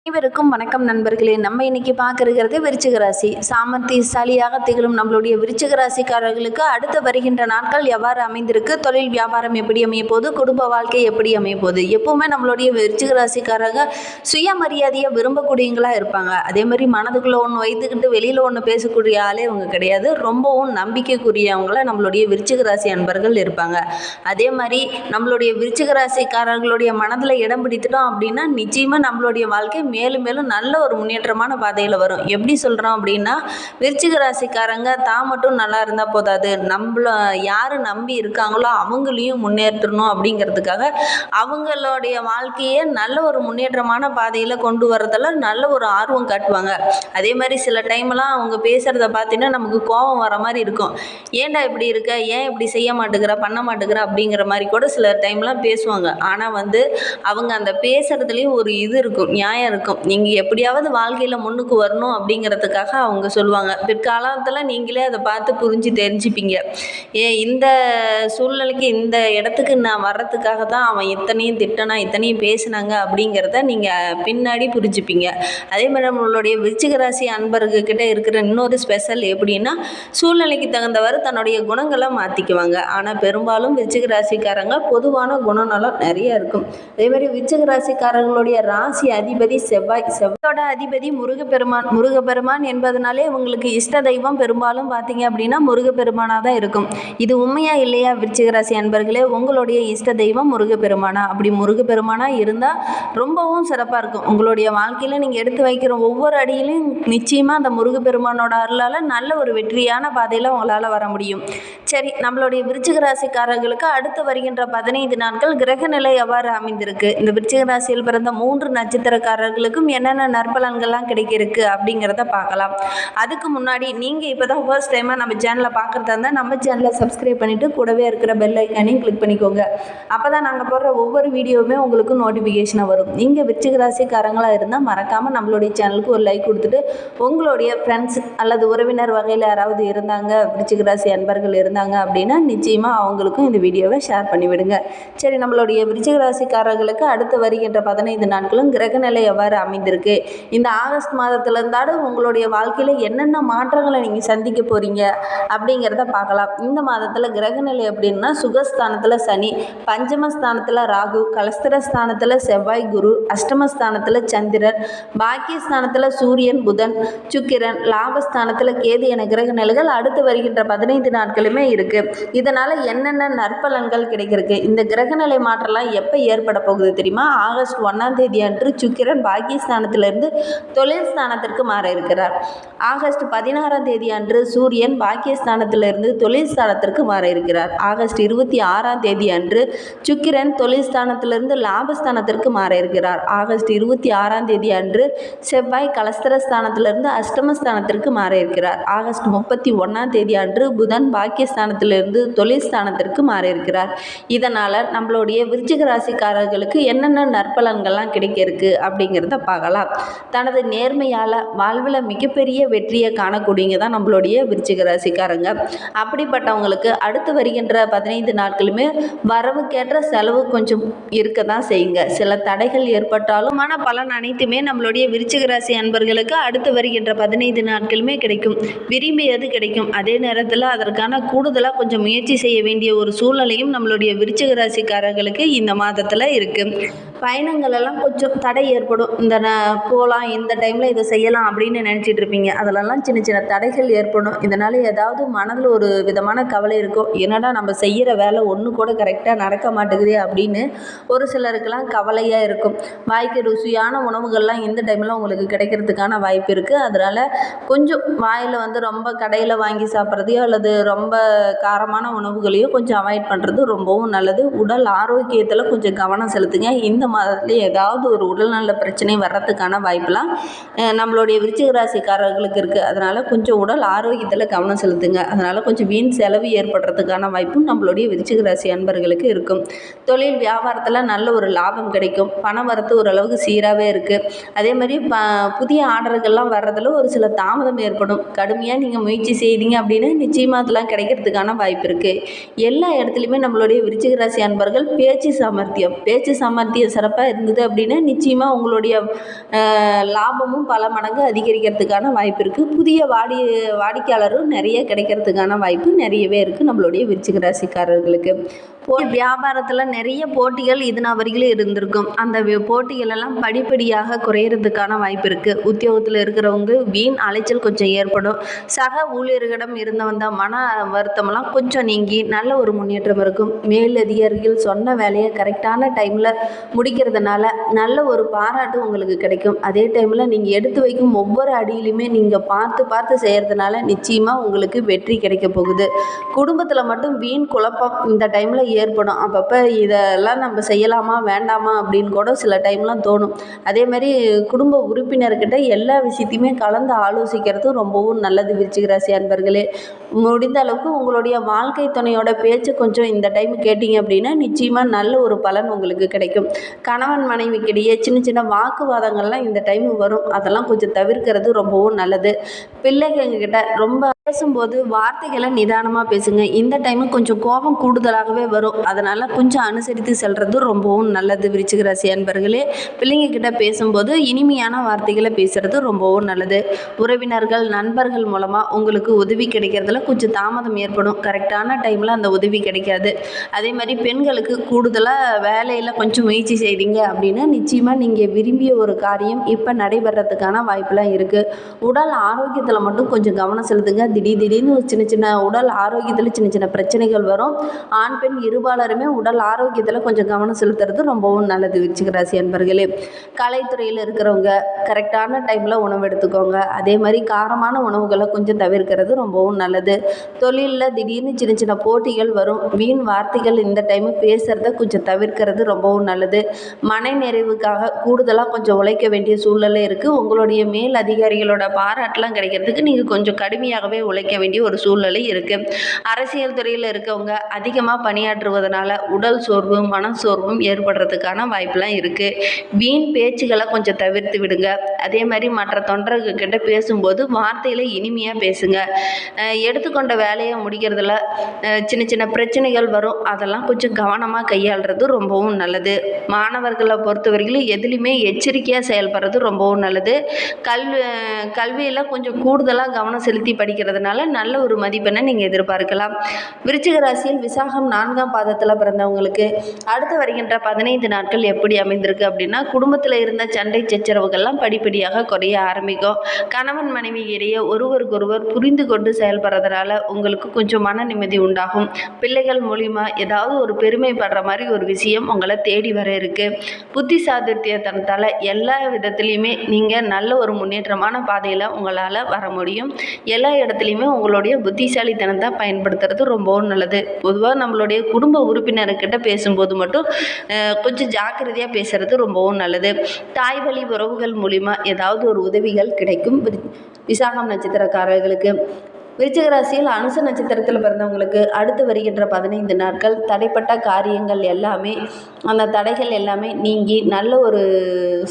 அனைவருக்கும் வணக்கம் நண்பர்களே. நம்ம இன்னைக்கு பார்க்கறது விருச்சிக ராசி. சாமர்த்தியசாலியாக திகழும் நம்மளுடைய விருச்சிக ராசிக்காரர்களுக்கு அடுத்து வருகின்ற நாட்கள் எவ்வாறு அமைந்திருக்கு, தொழில் வியாபாரம் எப்படி அமைய போகுது, குடும்ப வாழ்க்கை எப்படி அமைய போகுது. எப்பவுமே நம்மளுடைய விருச்சிக ராசிக்காரங்க சுயமரியாதையை விரும்பக்கூடியவங்களா இருப்பாங்க. அதே மாதிரி மனதுக்குள்ள ஒன்று வைத்துக்கிட்டு வெளியில ஒன்று பேசக்கூடிய ஆளே அவங்க கிடையாது. ரொம்பவும் நம்பிக்கைக்குரியவங்கள நம்மளுடைய விருச்சிக ராசி அன்பர்கள் இருப்பாங்க. அதே மாதிரி நம்மளுடைய விருச்சிக ராசிக்காரர்களுடைய மனதில் இடம் பிடித்துட்டோம் அப்படின்னா நிச்சயமா நம்மளுடைய வாழ்க்கை மேலும் மேலும் நல்ல ஒரு முன்னேற்றமான பாதையில் வரும். எப்படி சொல்கிறோம் அப்படின்னா, விருச்சிக ராசிக்காரங்க தான் மட்டும் நல்லா இருந்தால் போதாது, நம்மள யார் நம்பி இருக்காங்களோ அவங்களையும் முன்னேற்றணும் அப்படிங்கிறதுக்காக அவங்களுடைய வாழ்க்கையை நல்ல ஒரு முன்னேற்றமான பாதையில் கொண்டு வரதில் நல்ல ஒரு ஆர்வம் காட்டுவாங்க. அதே மாதிரி சில டைம்லாம் அவங்க பேசுகிறத பார்த்தீங்கன்னா நமக்கு கோபம் வர மாதிரி இருக்கும். ஏன்டா இப்படி இருக்க, ஏன் இப்படி செய்ய மாட்டேங்கிற, பண்ண மாட்டேங்கிற அப்படிங்கிற மாதிரி கூட சில டைம்லாம் பேசுவாங்க. ஆனால் அவங்க அந்த பேசுகிறதுலேயும் ஒரு இது இருக்கும், நியாயம் இருக்கும். நீங்கள் எப்படியாவது வாழ்க்கையில் முன்னுக்கு வரணும் அப்படிங்கிறதுக்காக அவங்க சொல்லுவாங்க. பிற்காலத்தில் நீங்களே அதை பார்த்து புரிஞ்சு தெரிஞ்சுப்பீங்க. இந்த சூழ்நிலைக்கு இந்த இடத்துக்கு நான் வர்றதுக்காக தான் அவன் இத்தனையும் திட்டனா இத்தனையும் பேசினாங்க அப்படிங்கிறத நீங்கள் பின்னாடி புரிஞ்சுப்பீங்க. அதே மாதிரி நம்மளுடைய விருச்சிக ராசி அன்பர்கிட்ட இருக்கிற இன்னொரு ஸ்பெஷல் எப்படின்னா, சூழ்நிலைக்கு தகுந்தவாறு தன்னுடைய குணங்களை மாற்றிக்குவாங்க. ஆனால் பெரும்பாலும் விருச்சிக ராசிக்காரங்க பொதுவான குணநலம் நிறைய இருக்கும். அதே மாதிரி விருச்சிக ராசிக்காரர்களுடைய ராசி அதிபதி செவ்வாயோட அதிபதி முருகப்பெருமான் என்பதனாலே உங்களுக்கு இஷ்ட தெய்வம் பெரும்பாலும் பார்த்தீங்க அப்படின்னா முருகப்பெருமானாக தான் இருக்கும். இது உண்மையா இல்லையா விருச்சிக ராசி அன்பர்களே? உங்களுடைய இஷ்ட தெய்வம் முருகப்பெருமானா? அப்படி முருகப்பெருமானா இருந்தால் ரொம்பவும் சிறப்பாக இருக்கும். உங்களுடைய வாழ்க்கையில் நீங்கள் எடுத்து வைக்கிற ஒவ்வொரு அடியிலும் நிச்சயமாக அந்த முருகப்பெருமானோட அருளால் நல்ல ஒரு வெற்றியான பாதையில் உங்களால் வர முடியும். சரி, நம்மளுடைய விருச்சிக ராசிக்காரர்களுக்கு அடுத்து வருகின்ற 15 நாட்கள் கிரக நிலை எவ்வாறு அமைந்திருக்கு, இந்த விருச்சிக ராசியில் பிறந்த 3 நட்சத்திரக்காரர்களுக்கும் என்னென்ன நற்பலன்கள்லாம் கிடைக்கிருக்கு அப்படிங்கிறத பார்க்கலாம். அதுக்கு முன்னாடி நீங்கள் இப்போ தான் ஃபர்ஸ்ட் டைமாக நம்ம சேனலை பார்க்குறதா இருந்தால் நம்ம சேனலை சப்ஸ்கிரைப் பண்ணிவிட்டு கூடவே இருக்கிற பெல் ஐக்கானையும் கிளிக் பண்ணிக்கோங்க. அப்போ தான் நாங்கள் போடுற ஒவ்வொரு வீடியோவுமே உங்களுக்கு நோட்டிஃபிகேஷனாக வரும். நீங்கள் விருச்சிக ராசிக்காரங்களாக இருந்தால் மறக்காமல் நம்மளுடைய சேனலுக்கு ஒரு லைக் கொடுத்துட்டு உங்களுடைய ஃப்ரெண்ட்ஸ் அல்லது உறவினர் வகையில் யாராவது இருந்தாங்க, விருச்சிக ராசி அன்பர்கள் இருந்தாங்க அப்படின்னா நிச்சயமாக அவங்களுக்கும் இந்த வீடியோவை ஷேர் பண்ணிவிடுங்க. சரி, நம்மளுடைய விருச்சிக ராசிக்காரர்களுக்கு அடுத்து வருகின்ற 15 நாட்களும் கிரக நிலை எவ்வாறு அமைந்திருக்கு, இந்த ஆகஸ்ட் மாதத்துல இருந்தாலும் உங்களுடைய வாழ்க்கையில் என்னென்ன மாற்றங்களை நீங்கள் சந்திக்க போகிறீங்க அப்படிங்கிறத பார்க்கலாம். இந்த மாதத்தில் கிரகநிலை எப்படின்னா, சுகஸ்தானத்தில் சனி, பஞ்சமஸ்தானத்தில் ராகு, கலஸ்திரஸ்தானத்தில் செவ்வாய் குரு, அஷ்டமஸ்தானத்தில் சந்திரன், பாக்கியஸ்தானத்தில் சூரியன் புதன் சுக்கிரன், லாபஸ்தானத்தில் கேது என கிரகநிலைகள் அடுத்து வருகின்ற 15 நாட்களுமே இருக்குது. இதனால் என்னென்ன நற்பலன்கள் கிடைக்கிறதுக்கு, இந்த கிரகநிலை மாற்றம்லாம் எப்போ ஏற்பட போகுது தெரியுமா? ஆகஸ்ட் 1ஆம் தேதி அன்று சுக்கிரன் பாக்கியஸ்தானத்திலிருந்து தொழில் ஸ்தானத்திற்கு மாற இருக்கிறார். ஆகஸ்ட் 16ஆம் தேதி அன்று சூரியன் பாக்கியஸ்தானத்திலிருந்து தொழில் ஸ்தானத்திற்கு மாற இருக்கிறார். ஆகஸ்ட் 26ஆம் தேதி அன்று சுக்கிரன் தொழில் ஸ்தானத்திலிருந்து லாபஸ்தானத்திற்கு மாற இருக்கிறார். ஆகஸ்ட் 26ஆம் தேதி அன்று செவ்வாய் கலஸ்திரஸ்தானத்திலிருந்து அஷ்டமஸ்தானத்திற்கு மாற இருக்கிறார். ஆகஸ்ட் 31ஆம் தேதி அன்று புதன் பாக்கியஸ்தானத்திலிருந்து தொழில் ஸ்தானத்திற்கு மாற இருக்கிறார். இதனால் நம்மளுடைய விருச்சிக ராசிக்காரர்களுக்கு என்னென்ன நற்பலன்கள்லாம் கிடைக்க இருக்கு அப்படிங்கிறத பார்க்கலாம். தனது நேர்மையால் வாழ்வில் மிகப்பெரிய வெற்றியை காணக்கூடியங்க தான் நம்மளுடைய விருச்சிக ராசிக்காரங்க. அப்படிப்பட்டவங்களுக்கு அடுத்து வருகின்ற 15 நாட்களுமே வரவுக்கேற்ற செலவு கொஞ்சம் இருக்க தான் செய்யுங்க. சில தடைகள் ஏற்பட்டாலும் பலன் அனைத்துமே நம்மளுடைய விருச்சிக ராசி அன்பர்களுக்கு அடுத்து வருகின்ற 15 நாட்களுமே கிடைக்கும். விரும்பியது கிடைக்கும். அதே நேரத்தில் அதற்கான கூடுதலாக கொஞ்சம் முயற்சி செய்ய வேண்டிய ஒரு சூழ்நிலையும் நம்மளுடைய விருச்சிக ராசிக்காரர்களுக்கு இந்த மாதத்தில் இருக்குது. பயணங்கள் எல்லாம் கொஞ்சம் தடை ஏற்படும். போகலாம், இந்த டைமில் இதை செய்யலாம் அப்படின்னு நினச்சிட்டு இருப்பீங்க. அதிலெல்லாம் சின்ன சின்ன தடைகள் ஏற்படும். இதனால் ஏதாவது மனதில் ஒரு விதமான கவலை இருக்கும். என்னடா நம்ம செய்கிற வேலை ஒன்று கூட கரெக்டாக நடக்க மாட்டேங்குது அப்படின்னு ஒரு சிலருக்கெல்லாம் கவலையாக இருக்கும். வாய்க்கு ருசியான உணவுகள்லாம் இந்த டைமில் உங்களுக்கு கிடைக்கிறதுக்கான வாய்ப்பு இருக்குது. அதனால் கொஞ்சம் வாயில் ரொம்ப கடையில் வாங்கி சாப்பிட்றதையோ அல்லது ரொம்ப காரமான உணவுகளையோ கொஞ்சம் அவாய்ட் பண்ணுறது ரொம்பவும் நல்லது. உடல் ஆரோக்கியத்தில் கொஞ்சம் கவனம் செலுத்துங்க. இந்த மாதத்தில் ஏதாவது ஒரு உடல்நல பிரச்சனை வர்றதுக்கான வாய்ப்பெல்லாம் நம்மளுடைய விருச்சிக ராசிக்காரர்களுக்கு இருக்குது. அதனால் கொஞ்சம் உடல் ஆரோக்கியத்தில் கவனம் செலுத்துங்க. அதனால் கொஞ்சம் வீண் செலவு ஏற்படுறதுக்கான வாய்ப்பும் நம்மளுடைய விருச்சிக ராசி அன்பர்களுக்கு இருக்கும். தொழில் வியாபாரத்தில் நல்ல ஒரு லாபம் கிடைக்கும். பண வரத்து ஓரளவுக்கு சீராகவே இருக்குது. அதே மாதிரி புதிய ஆர்டர்கள்லாம் வர்றதில் ஒரு சில தாமதம் ஏற்படும். கடுமையாக நீங்கள் முயற்சி செய்தீங்க அப்படின்னு நிச்சயமாக அதெல்லாம் கிடைக்கிறதுக்கான வாய்ப்பு இருக்குது. எல்லா இடத்துலையுமே நம்மளுடைய விருச்சிக ராசி அன்பர்கள் பேச்சு சாமர்த்தியம் சிறப்பாக இருந்தது அப்படின்னா நிச்சயமாக உங்களுடைய லாபமும் பல மடங்கு அதிகரிக்கிறதுக்கான வாய்ப்பு இருக்குது. புதிய வாடிக்கையாளரும் நிறைய கிடைக்கிறதுக்கான வாய்ப்பு நிறையவே இருக்குது நம்மளுடைய விருச்சிக ராசிக்காரர்களுக்கு. வியாபாரத்தில் நிறைய போட்டிகள் இது நாள் வரைக்கும் இருந்திருக்கும். அந்த போட்டிகள் எல்லாம் படிப்படியாக குறையிறதுக்கான வாய்ப்பு இருக்குது. உத்தியோகத்தில் இருக்கிறவங்க வீண் அலைச்சல் கொஞ்சம் ஏற்படும். சக ஊழியர்களிடம் இருந்து வந்த மன வருத்தமெல்லாம் கொஞ்சம் நீங்கி நல்ல ஒரு முன்னேற்றம் இருக்கும். மேலதிகாரிகள் சொன்ன வேலையை கரெக்டான டைமில் முடிக்கிறதுனால நல்ல ஒரு பாராட்டு உங்களுக்கு கிடைக்கும். அதே டைமில் நீங்கள் எடுத்து வைக்கும் ஒவ்வொரு அடியிலுமே நீங்கள் பார்த்து செய்கிறதுனால நிச்சயமாக உங்களுக்கு வெற்றி கிடைக்க போகுது. குடும்பத்தில் மட்டும் வீண் குழப்பம் இந்த டைமில் ஏற்படும். அப்பப்போ இதெல்லாம் நம்ம செய்யலாமா வேண்டாமா அப்படின்னு கூட சில டைம்லாம் தோணும். அதே மாதிரி குடும்ப உறுப்பினர்கிட்ட எல்லா விஷயத்தையுமே கலந்து ஆலோசிக்கிறது ரொம்பவும் நல்லது. விருச்சிக ராசி அன்பர்களே, முடிந்த அளவுக்கு உங்களுடைய வாழ்க்கை துணையோட பேச்சு கொஞ்சம் இந்த டைம் கேட்டிங்க அப்படின்னா நிச்சயமாக நல்ல ஒரு பலன் உங்களுக்கு கிடைக்கும். கணவன் மனைவிக்கிடையே சின்ன வாக்குவாதங்கள்லாம் இந்த டைம் வரும். அதெல்லாம் கொஞ்சம் தவிர்க்கிறது ரொம்பவும் நல்லது. பிள்ளைங்கக்கிட்ட ரொம்ப பேசும்போது வார்த்தைகளை நிதானமாக பேசுங்க. இந்த டைமு கொஞ்சம் கோபம் கூடுதலாகவே வரும். அதனால் கொஞ்சம் அனுசரித்து செல்வது ரொம்பவும் நல்லது. விருச்சிக ராசி அன்பர்களே, பிள்ளைங்கக்கிட்ட பேசும்போது இனிமையான வார்த்தைகளை பேசுகிறது ரொம்பவும் நல்லது. உறவினர்கள் நண்பர்கள் மூலமாக உங்களுக்கு உதவி கிடைக்கிறதுல கொஞ்சம் தாமதம் ஏற்படும். கரெக்டான டைமில் அந்த உதவி கிடைக்காது. அதே மாதிரி பெண்களுக்கு கூடுதலாக வேலையில் கொஞ்சம் முயற்சி செய்தீங்க அப்படின்னா நிச்சயமாக நீங்கள் விரும்பிய ஒரு காரியம் இப்போ நடைபெறத்துக்கான வாய்ப்பெலாம் இருக்குது. உடல் ஆரோக்கியத்தில் மட்டும் கொஞ்சம் கவனம் செலுத்துங்க. திடீர்னு சின்ன உடல் ஆரோக்கியத்தில் சின்ன பிரச்சனைகள் வரும். ஆண் பெண் இருபாலருமே உடல் ஆரோக்கியத்தில் கொஞ்சம் கவனம் செலுத்துறது ரொம்பவும் நல்லது. விருச்சிக ராசி அன்பர்களே, கலைத்துறையில் இருக்கிறவங்க கரெக்டான டைமில் உணவு எடுத்துக்கோங்க. அதே மாதிரி காரமான உணவுகளை கொஞ்சம் தவிர்க்கிறது ரொம்பவும் நல்லது. தொழிலில் திடீர்னு சின்ன போட்டிகள் வரும். வீண் வார்த்தைகள் இந்த டைமு பேசுகிறத கொஞ்சம் தவிர்க்கிறது ரொம்பவும் நல்லது. மன நிறைவுக்காக கூடுதலாக கொஞ்சம் உழைக்க வேண்டிய சூழ்நிலை இருக்குது. உங்களுடைய மேல் அதிகாரிகளோட பாராட்டெலாம் கிடைக்கிறதுக்கு நீங்கள் கொஞ்சம் கடுமையாகவே உழைக்க வேண்டிய ஒரு சூழ்நிலை இருக்குது. அரசியல் துறையில் இருக்கவங்க அதிகமாக பணியாற்றுவதனால உடல் சோர்வும் மன சோர்வும் ஏற்படுறதுக்கான வாய்ப்பெலாம் இருக்குது. வீண் பேச்சுகளை கொஞ்சம் தவிர்த்து விடுங்க. அதே மாதிரி மற்ற தொண்டர்கிட்ட பேசும்போது வார்த்தையில் இனிமையாக பேசுங்க. எடுத்துக்கொண்ட வேலையை முடிக்கிறதுல சின்ன பிரச்சனைகள் வரும். அதெல்லாம் கொஞ்சம் கவனமாக கையாளுறது ரொம்பவும் நல்லது. மாணவர்களை பொறுத்தவரையிலும் எதுலேயுமே எச்சரிக்கையாக செயல்படுறது ரொம்பவும் நல்லது. கல்வியில் கொஞ்சம் கூடுதலாக கவனம் செலுத்தி படிக்கிறதுனால நல்ல ஒரு மதிப்பெண்ணை நீங்கள் எதிர்பார்க்கலாம். விருச்சிக ராசியில் விசாகம் 4ஆம் பாதத்தில் பிறந்தவங்களுக்கு அடுத்து வருகின்ற 15 நாட்கள் எப்படி அமைந்திருக்கு அப்படின்னா, குடும்பத்தில் இருந்த சண்டை சச்சரவுகள்லாம் படிப்படியாக குறைய ஆரம்பிக்கும். கணவன் மனைவி இடையே ஒருவருக்கொருவர் புரிந்து கொண்டு செயல்படுறதுனால உங்களுக்கு கொஞ்சம் மன நிம்மதி உண்டாகும். பிள்ளைகள் மூலிமா ஏதாவது ஒரு பெருமைப்படுற மாதிரி ஒரு விஷயம் உங்களை தேடி வர இருக்கு. புத்தி சாதுர்த்தியத்தினால எல்லா விதத்துலையுமே நீங்கள் நல்ல ஒரு முன்னேற்றமான பாதையில் உங்களால் வர முடியும். எல்லா இடத்துலையுமே உங்களுடைய புத்திசாலித்தனத்தை பயன்படுத்துறது ரொம்பவும் நல்லது. பொதுவாக நம்மளுடைய குடும்ப உறுப்பினர்கிட்ட பேசும்போது மட்டும் கொஞ்சம் ஜாக்கிரதையாக பேசுகிறது ரொம்பவும் நல்லது. தாய் வழி உறவுகள் மூலிமா ஏதாவது ஒரு உதவிகள் கிடைக்கும். விசாகம் நட்சத்திரக்காரர்களுக்கு விருச்சிக ராசியில் அனுச நட்சத்திரத்தில் பிறந்தவங்களுக்கு அடுத்து வருகின்ற 15 நாட்கள் தடைப்பட்ட காரியங்கள் எல்லாமே அந்த தடைகள் எல்லாமே நீங்கி நல்ல ஒரு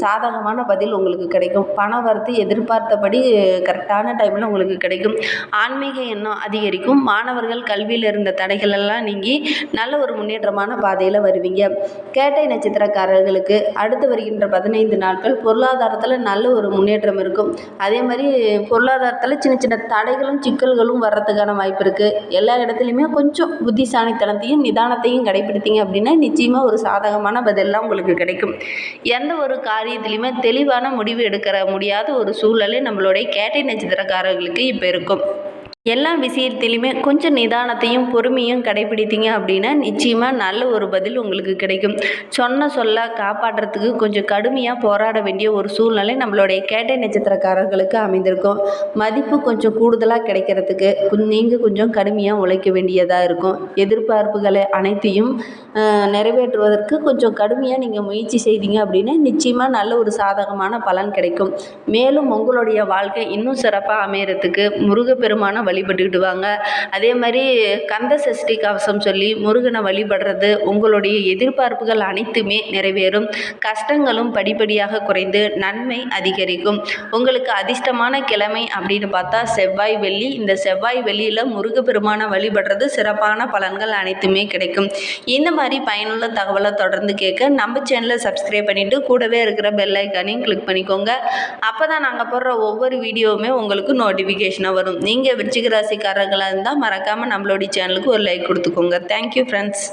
சாதகமான பதில் உங்களுக்கு கிடைக்கும். பண வரத்து எதிர்பார்த்தபடி கரெக்டான டைமில் உங்களுக்கு கிடைக்கும். ஆன்மீக எண்ணம் அதிகரிக்கும். மாணவர்கள் கல்வியில் இருந்த தடைகள் எல்லாம் நீங்கி நல்ல ஒரு முன்னேற்றமான பாதையில் வருவீங்க. கேட்டை நட்சத்திரக்காரர்களுக்கு அடுத்து வருகின்ற 15 நாட்கள் பொருளாதாரத்தில் நல்ல ஒரு முன்னேற்றம் இருக்கும். அதே மாதிரி பொருளாதாரத்தில் சின்ன தடைகளும் சிக்கல்களும் வர்றதுக்கான வாய்ப்பு இருக்குது. எல்லா இடத்துலையுமே கொஞ்சம் புத்திசாலித்தனத்தையும் நிதானத்தையும் கடைபிடித்தீங்க அப்படின்னா நிச்சயமாக ஒரு சாதகமான பதிலெலாம் உங்களுக்கு கிடைக்கும். எந்த ஒரு காரியத்திலையுமே தெளிவான முடிவு எடுக்கிற முடியாத ஒரு சூழ்நிலை நம்மளுடைய கேட்டை நட்சத்திரக்காரர்களுக்கு இப்போ இருக்கும். எல்லா விஷயத்திலையுமே கொஞ்சம் நிதானத்தையும் பொறுமையும் கடைபிடித்தீங்க அப்படின்னா நிச்சயமாக நல்ல ஒரு பதில் உங்களுக்கு கிடைக்கும். சொன்ன சொல்ல காப்பாற்றுறதுக்கு கொஞ்சம் கடுமையாக போராட வேண்டிய ஒரு சூழ்நிலை நம்மளுடைய கேட்டை நட்சத்திரக்காரர்களுக்கு அமைந்திருக்கும். மதிப்பு கொஞ்சம் கூடுதலாக கிடைக்கிறதுக்கு நீங்கள் கொஞ்சம் கடுமையாக உழைக்க வேண்டியதாக இருக்கும். எதிர்பார்ப்புகளை அனைத்தையும் நிறைவேற்றுவதற்கு கொஞ்சம் கடுமையாக நீங்கள் முயற்சி செய்தீங்க அப்படின்னா நிச்சயமாக நல்ல ஒரு சாதகமான பலன் கிடைக்கும். மேலும் உங்களுடைய வாழ்க்கை இன்னும் சிறப்பாக அமையறதுக்கு முருகப்பெருமான வழிபட்டுக்கிட்டு வாங்க. அதே மாதிரி கந்த சஷ்டி கவசம் சொல்லி முருகனை வழிபடுறது உங்களுடைய எதிர்பார்ப்புகள் அனைத்துமே நிறைவேறும். கஷ்டங்களும் படிப்படியாக குறைந்து நன்மை அதிகரிக்கும். உங்களுக்கு அதிர்ஷ்டமான கிழமை அப்படின்னு பார்த்தா செவ்வாய் வெள்ளி. இந்த செவ்வாய் வெள்ளியில் முருகப்பெருமானை வழிபடுறது சிறப்பான பலன்கள் அனைத்துமே கிடைக்கும். இந்த மாதிரி பயனுள்ள தகவலை தொடர்ந்து கேட்க நம்ம சேனலை சப்ஸ்கிரைப் பண்ணிவிட்டு கூடவே இருக்கிற பெல் ஐக்கானையும் கிளிக் பண்ணிக்கோங்க. அப்போ தான் நாங்கள் போடுற ஒவ்வொரு வீடியோவுமே உங்களுக்கு நோட்டிஃபிகேஷனாக வரும். நீங்கள் விருச்சிக ராசிக்காரர்களாக இருந்தால் மறக்காமல் நம்மளுடைய சேனலுக்கு ஒரு லைக் கொடுத்துக்கோங்க. Thank you friends.